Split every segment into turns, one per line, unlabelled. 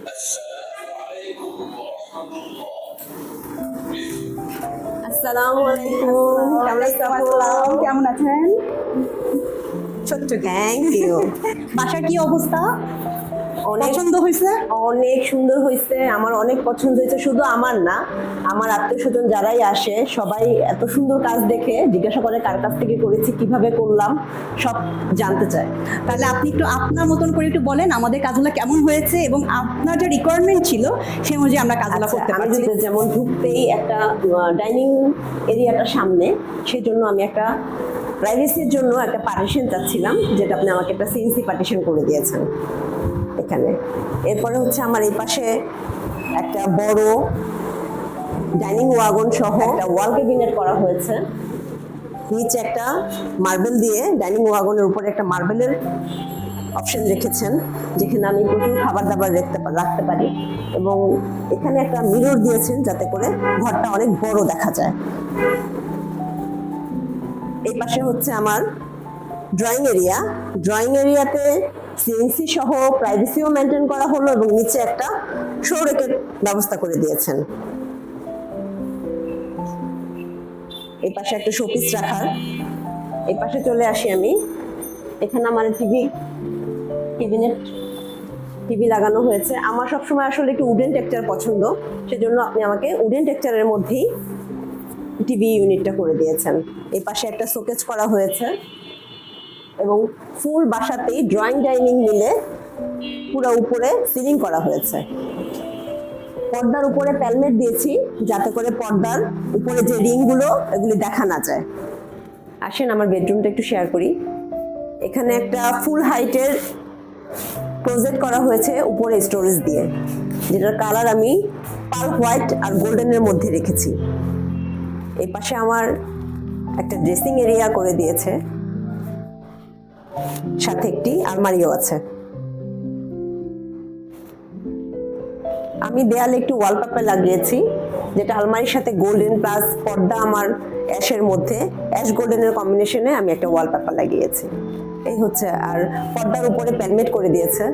আসসালামু আলাইকুম।
কেমন আছেন?
ছোট্ট থ্যাংক ইউ।
বাসার কি অবস্থা? পছন্দ হয়েছে?
অনেক সুন্দর হয়েছে, আমার অনেক পছন্দ হয়েছে। শুধু আমার না, আমার আত্মীয় স্বজন যারাই আসে সবাই এত সুন্দর কাজ দেখে জিজ্ঞাসা করে কার কাছ থেকে করেছি, কিভাবে করলাম, সব জানতে চায়।
তাহলে আপনি একটু আপনার মতন করে একটু বলেন আমাদের কাজগুলো কেমন হয়েছে এবং আপনার যে রিকোয়ারমেন্ট ছিল সেই অনুযায়ী আমরা কাজগুলো
আচ্ছা,
করতে
আমি
পারছি।
যদি যেমন ঢুকতেই একটা ডাইনিং এরিয়াটার সামনে, সেই জন্য আমি একটা প্রাইভেসির জন্য একটা পার্টিশন চাচ্ছিলাম, যেটা আপনি আমাকে একটা সিএনসি পার্টিশন করে দিয়েছেন এখানে। এরপরে হচ্ছে আমার এই পাশে একটা বড় ডাইনিং ওয়াগন সহ একটা ওয়াল ক্যাবিনেট করা হয়েছে। নিচে একটা মার্বেল দিয়ে ডাইনিং ওয়াগনের উপরে একটা মার্বেলের অপশন রেখেছেন, যেখানে আমি প্রচুর খাবার দাবার রাখতে পারি। এবং এখানে একটা মিরর দিয়েছেন যাতে করে ঘরটা অনেক বড় দেখা যায়। এই পাশে হচ্ছে আমার ড্রয়িং এরিয়া। ড্রয়িং এরিয়াতে সিএনসি সহ প্রাইভেসিও মেনটেন করা হলো এবং নিচে একটা শো রেকের ব্যবস্থা করে দিয়েছেন। এই পাশে একটা শোপিস রাখার। এই পাশে চলে আসি আমি, এখানে আমার টিভি ক্যাবিনেট, টিভি লাগানো হয়েছে। আমার সবসময় আসলে একটু উডেন টেক্সচার পছন্দ, সেজন্য আপনি আমাকে উডেন টেক্সচারের মধ্যেই টিভি ইউনিটটা করে দিয়েছেন। এই পাশে একটা শোকেস করা হয়েছে এবং ফুল বাসাতেই ড্রয়িং ডাইনিং মিলে পুরো উপরে সিলিং করা হয়েছে। পর্দার উপরে প্যালমেট দিয়েছি যাতে করে পর্দার উপরে যে রিংগুলো এগুলি দেখা না যায়। আসেন আমার বেডরুমটা একটু শেয়ার করি। এখানে একটা ফুল হাইটের ক্লোজেট করা হয়েছে উপরে স্টোরেজ দিয়ে, যেটার কালার আমি পার্ল হোয়াইট আর গোল্ডেনের মধ্যে রেখেছি। এই পাশে আমার একটা ড্রেসিং এরিয়া করে দিয়েছে, সাথে একটি আলমারিও আছে। আমি দেয়ালে একটু ওয়ালপেপার লাগিয়েছি, যেটা আলমারির সাথে গোল্ডেন প্লাস পর্দা আমার অ্যাশের মধ্যে অ্যাশ গোল্ডেনের কম্বিনেশনে আমি একটা ওয়ালপেপার লাগিয়েছি। এই হচ্ছে, আর পর্দার উপরে প্যালমেট করে দিয়েছে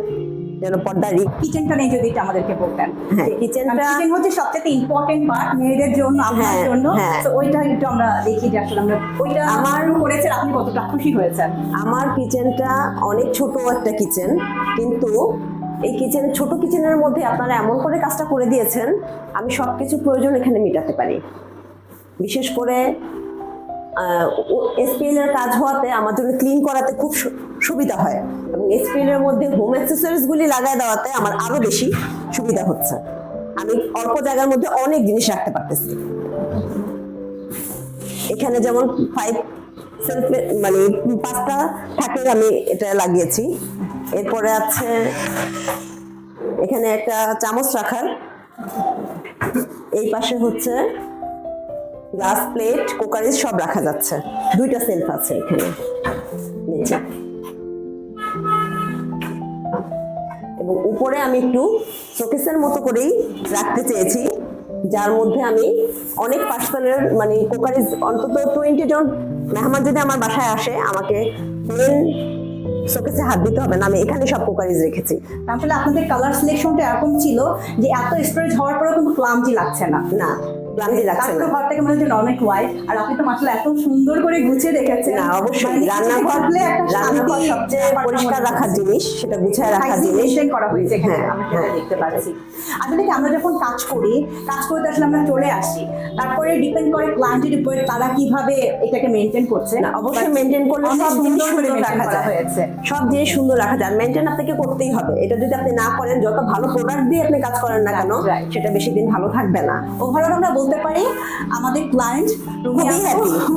যেন পর্দা
কিচেনটা নেই যদি এটা আমাদেরকে বলতেন।
হ্যাঁ, কিচেনটা
হচ্ছে সবচেয়ে ইম্পর্টেন্ট পার্ট মেয়েদের জন্য, আপনার জন্য। তো ওইটা একটু আমরা দেখি যে আসলে আমরা ওইটা আমার করেছেন, আপনি কতটা খুশি হয়েছেন।
আমার কিচেনটা অনেক ছোট একটা কিচেন, কিন্তু এই কিচেনের ছোট কিচেনের মধ্যে আপনারা এমন করে কাজটা করে দিয়েছেন আমি সবকিছু প্রয়োজন এখানে মেটাতে পারি। বিশেষ করে এসপিএল এর কাজ হওয়াতে আমার জন্য ক্লিন করাতে খুব সুবিধা হয় এবং এসপিএল এর মধ্যে হোম অ্যাক্সেসরিজগুলি লাগায় দেওয়াতে আমার আরো বেশি সুবিধা হচ্ছে। আমি অল্প জায়গার মধ্যে অনেক জিনিস রাখতে পারতেছি। এখানে যেমন 5 সেলফ মানে 5টা থাকে, আমি এটা লাগিয়েছি। এরপরে আছে এখানে একটা চামচ রাখার। এই পাশে হচ্ছে গ্লাস প্লেট, কুকারিজ সব রাখা যাচ্ছে। 2টা সেলফ আছে এখানে নিচে, এবং উপরে আমি একটু শোকেসের মতো করেই রাখতে চেয়েছি, যার মধ্যে আমি অনেক পার্সেলের মানে কুকারিজ অন্তত 20 জন মেহমান যদি আমার বাসায় আসে আমাকে মেন শোকেসে হাত দিতে হবে না, আমি এখানে সব কুকারিজ রেখেছি।
আসলে আপনাদের কালার সিলেকশনটা এরকম ছিল যে এত স্টোরেজ হওয়ার পরেও কিন্তু ক্লামজি লাগছে না।
না, ক্লামজি লাগছে না।
ঘর থেকে মনে হচ্ছে অনেক হোয়াইট, আর আপনি তো মাশাআল্লাহ এত সুন্দর করে গুছিয়ে রেখেছেন।
না, অবশ্যই রান্নাঘর সবচেয়ে পরিষ্কার রাখার জিনিস, সেটা গুছিয়ে রাখার জিনিস
করা হয়েছে এখানে, আমরা সেটা দেখতে পাচ্ছি। আসলে কি আমরা যখন কাজ করতে আসলে আমরা চলে আসি, তারপরে ডিপেন্ড করে ক্লায়েন্টের উপরে তারা কিভাবে এটাকে মেনটেন করছে।
না, অবশ্যই মেনটেন করলে সব জিনিস সুন্দর রাখা যায়, সব জিনিস সুন্দর রাখা যায়। মেনটেন আপনাকে করতেই হবে। এটা যদি আপনি না করেন, যত ভালো প্রোডাক্ট দিয়ে আপনি কাজ করেন না কেন, সেটা বেশি দিন ভালো থাকবে না।
ওভারঅল আমরা বলতে পারি আমাদের ক্লায়েন্ট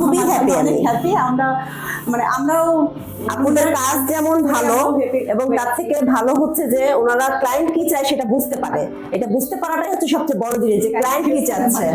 খুবই হ্যাপি।
আমরাও
আপনাদের কাজ যেমন ভালো এবং তার থেকে ভালো হচ্ছে যে ওনারা ক্লায়েন্ট কি চায় সেটা বুঝতে পারে। এটা বুঝতে পারাটাই হচ্ছে সবচেয়ে বড় জিনিস, যে ক্লায়েন্ট কি চাচ্ছে।